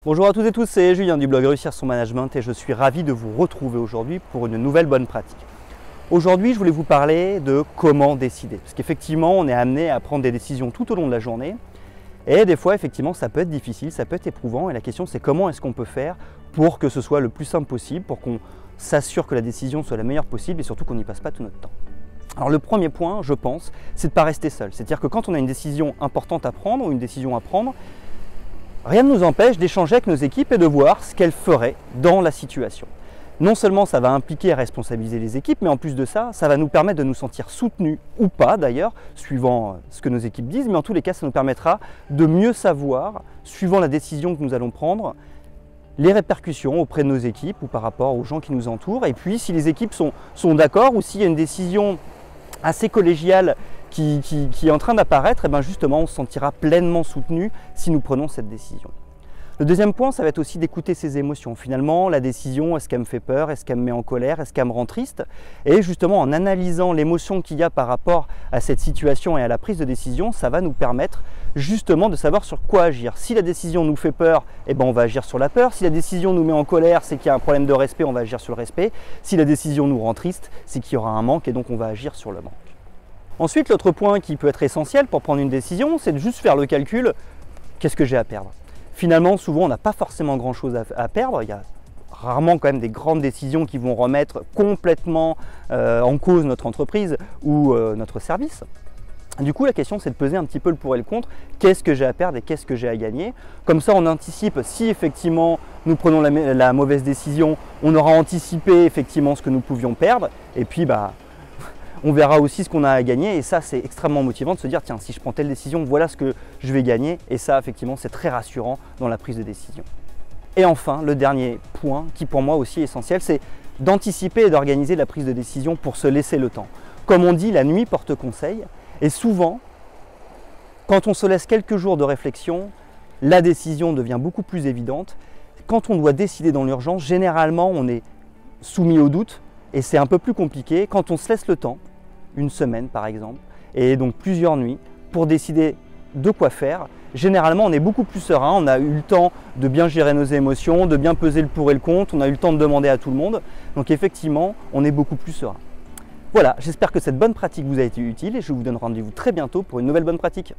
Bonjour à toutes et tous, c'est Julien du blog Réussir son management et je suis ravi de vous retrouver aujourd'hui pour une nouvelle bonne pratique. Aujourd'hui, je voulais vous parler de comment décider. Parce qu'effectivement, on est amené à prendre des décisions tout au long de la journée. Et des fois, effectivement, ça peut être difficile, ça peut être éprouvant. Et la question, c'est comment est-ce qu'on peut faire pour que ce soit le plus simple possible, pour qu'on s'assure que la décision soit la meilleure possible et surtout qu'on n'y passe pas tout notre temps. Alors le premier point, je pense, c'est de ne pas rester seul. C'est-à-dire que quand on a une décision importante à prendre ou une décision à prendre, rien ne nous empêche d'échanger avec nos équipes et de voir ce qu'elles feraient dans la situation. Non seulement ça va impliquer et responsabiliser les équipes, mais en plus de ça, ça va nous permettre de nous sentir soutenus ou pas d'ailleurs, suivant ce que nos équipes disent, mais en tous les cas, ça nous permettra de mieux savoir, suivant la décision que nous allons prendre, les répercussions auprès de nos équipes ou par rapport aux gens qui nous entourent. Et puis, si les équipes sont d'accord ou s'il y a une décision assez collégiale qui est en train d'apparaître, et bien justement on se sentira pleinement soutenu si nous prenons cette décision. Le deuxième point, ça va être aussi d'écouter ses émotions. Finalement, la décision, est-ce qu'elle me fait peur, est-ce qu'elle me met en colère, est-ce qu'elle me rend triste? Et justement, en analysant l'émotion qu'il y a par rapport à cette situation et à la prise de décision, ça va nous permettre justement de savoir sur quoi agir. Si la décision nous fait peur, eh ben on va agir sur la peur. Si la décision nous met en colère, c'est qu'il y a un problème de respect, on va agir sur le respect. Si la décision nous rend triste, c'est qu'il y aura un manque et donc on va agir sur le manque. Ensuite, l'autre point qui peut être essentiel pour prendre une décision, c'est de juste faire le calcul, qu'est-ce que j'ai à perdre? Finalement, souvent, on n'a pas forcément grand-chose à perdre. Il y a rarement quand même des grandes décisions qui vont remettre complètement en cause notre entreprise ou notre service. Du coup, la question, c'est de peser un petit peu le pour et le contre. Qu'est-ce que j'ai à perdre et qu'est-ce que j'ai à gagner? Comme ça, on anticipe, si effectivement nous prenons la mauvaise décision, on aura anticipé effectivement ce que nous pouvions perdre. Et puis, on verra aussi ce qu'on a à gagner et ça c'est extrêmement motivant de se dire tiens, si je prends telle décision, voilà ce que je vais gagner et ça effectivement c'est très rassurant dans la prise de décision. Et enfin, le dernier point qui pour moi aussi est essentiel, c'est d'anticiper et d'organiser la prise de décision pour se laisser le temps. Comme on dit, la nuit porte conseil et souvent, quand on se laisse quelques jours de réflexion, la décision devient beaucoup plus évidente. Quand on doit décider dans l'urgence, généralement on est soumis au doute et c'est un peu plus compliqué quand on se laisse le temps, une semaine par exemple, et donc plusieurs nuits pour décider de quoi faire. Généralement, on est beaucoup plus serein, on a eu le temps de bien gérer nos émotions, de bien peser le pour et le contre, on a eu le temps de demander à tout le monde. Donc effectivement, on est beaucoup plus serein. Voilà, j'espère que cette bonne pratique vous a été utile et je vous donne rendez-vous très bientôt pour une nouvelle bonne pratique.